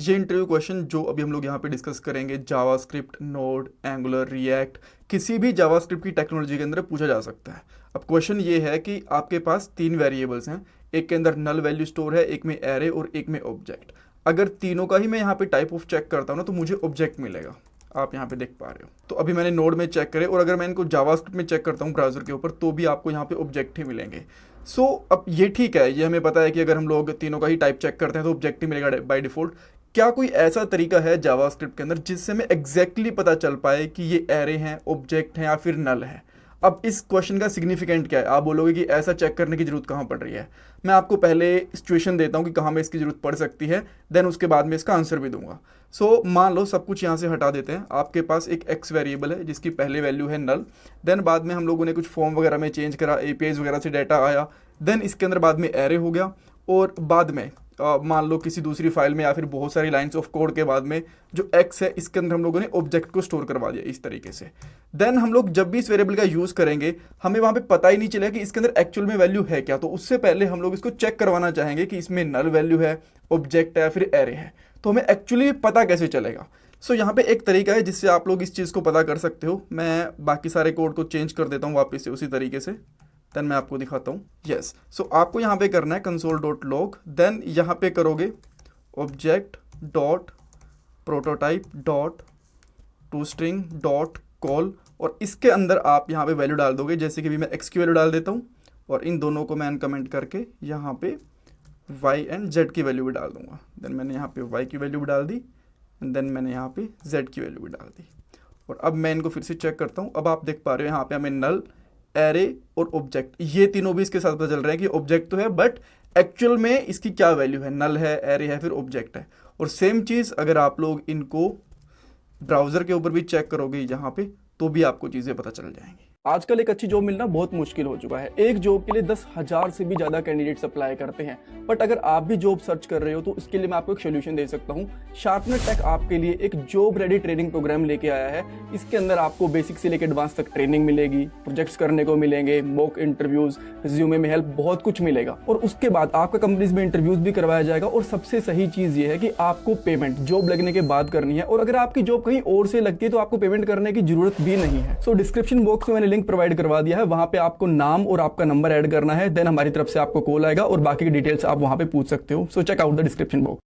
ये interview question जो अभी हम लोग यहाँ पे डिस्कस करेंगे, जावास्क्रिप्ट, नोड, एंगुलर, रिएक्ट, किसी भी जावास्क्रिप्ट की टेक्नोलॉजी के अंदर पूछा जा सकता है। अब क्वेश्चन ये है कि आपके पास 3 वेरिएबल्स हैं, एक के अंदर नल वैल्यू स्टोर है, एक में एरे और एक में ऑब्जेक्ट। अगर तीनों का ही मैं यहाँ पे टाइप ऑफ चेक करता हूँ ना, तो मुझे ऑब्जेक्ट मिलेगा। आप यहाँ पे देख पा रहे हो। तो अभी मैंने नोड में चेक करे, और अगर मैं इनको जावास्क्रिप्ट में चेक करता हूँ ब्राउजर के ऊपर, तो भी आपको यहाँ पे ऑब्जेक्ट ही मिलेंगे। सो अब ये ठीक है, ये हमें पता है कि अगर हम लोग तीनों का ही टाइप चेक करते हैं तो ऑब्जेक्ट ही मिलेगा बाय डिफॉल्ट। क्या कोई ऐसा तरीका है जावास्क्रिप्ट के अंदर जिससे हमें एग्जैक्टली पता चल पाए कि ये एरे हैं, ऑब्जेक्ट हैं या फिर नल है? अब इस क्वेश्चन का सिग्निफिकेंट क्या है? आप बोलोगे कि ऐसा चेक करने की जरूरत कहाँ पड़ रही है। मैं आपको पहले सिचुएशन देता हूँ कि कहाँ में इसकी जरूरत पड़ सकती है, देन उसके बाद में इसका आंसर भी दूंगा। सो मान लो सब कुछ यहाँ से हटा देते हैं। आपके पास एक एक्स वेरिएबल है जिसकी पहले वैल्यू है नल, देन बाद में हम लोगों ने कुछ फॉर्म वगैरह में चेंज करा, एपीआईज वगैरह से डाटा आया, देन इसके अंदर बाद में एरे हो गया, और बाद में मान लो किसी दूसरी फाइल में या फिर बहुत सारी लाइंस ऑफ कोड के बाद में जो एक्स है इसके अंदर हम लोगों ने ऑब्जेक्ट को स्टोर करवा दिया इस तरीके से। देन हम लोग जब भी इस वेरिएबल का यूज़ करेंगे, हमें वहाँ पे पता ही नहीं चलेगा कि इसके अंदर एक्चुअल में वैल्यू है क्या। तो उससे पहले हम लोग इसको चेक करवाना चाहेंगे कि इसमें नल वैल्यू है, ऑब्जेक्ट है या फिर एरे है। तो हमें एक्चुअली पता कैसे चलेगा? सो यहाँ पे एक तरीका है जिससे आप लोग इस चीज़ को पता कर सकते हो। मैं बाकी सारे कोड को चेंज कर देता हूँ वापस से उसी तरीके से, देन मैं आपको दिखाता हूँ। यस, सो आपको यहाँ पे करना है console.log, देन यहाँ पे करोगे object dot prototype dot to string dot call, और इसके अंदर आप यहाँ पे वैल्यू डाल दोगे। जैसे कि भी मैं एक्स की वैल्यू डाल देता हूँ, और इन दोनों को मैं अनकमेंट करके यहाँ पे वाई एंड जेड की वैल्यू भी डाल दूंगा। देन मैंने यहाँ पे वाई की वैल्यू भी डाल दी, एंड देन मैंने यहाँ पे जेड की वैल्यू भी डाल दी। और अब मैं इनको फिर से चेक करता हूँ। अब आप देख पा रहे हो यहाँ पे हमें नल, एरे और ऑब्जेक्ट, ये तीनों भी इसके साथ पता चल रहे हैं कि ऑब्जेक्ट तो है, बट एक्चुअल में इसकी क्या वैल्यू है, नल है, एरे है, फिर ऑब्जेक्ट है। और सेम चीज़ अगर आप लोग इनको ब्राउज़र के ऊपर भी चेक करोगे यहाँ पे, तो भी आपको चीज़ें पता चल जाएंगी। आजकल एक अच्छी जॉब मिलना बहुत मुश्किल हो चुका है। एक जॉब के लिए 10,000 से भी ज्यादा कैंडिडेट्स अप्लाई करते हैं। बट अगर आप भी जॉब सर्च कर रहे हो तो इसके लिए मैं आपको एक सोल्यूशन दे सकता हूँ। शार्पनर टेक आपके लिए एक जॉब रेडी ट्रेनिंग प्रोग्राम लेके आया है। इसके अंदर आपको बेसिक से लेकर एडवांस तक ट्रेनिंग मिलेगी, प्रोजेक्ट्स करने को मिलेंगे, मॉक इंटरव्यूज, रिज्यूमे में हेल्प, बहुत कुछ मिलेगा। और उसके बाद आपका कंपनीज में इंटरव्यूज भी करवाया जाएगा। और सबसे सही चीज ये है कि आपको पेमेंट जॉब लगने के बाद करनी है, और अगर आपकी जॉब कहीं और से लगती है तो आपको पेमेंट करने की जरूरत भी नहीं है। सो डिस्क्रिप्शन बॉक्स में मैंने लिंक प्रोवाइड करवा दिया है, वहां पे आपको नाम और आपका नंबर ऐड करना है, देन हमारी तरफ से आपको कॉल आएगा और बाकी की डिटेल्स आप वहां पे पूछ सकते हो। So check out the description box.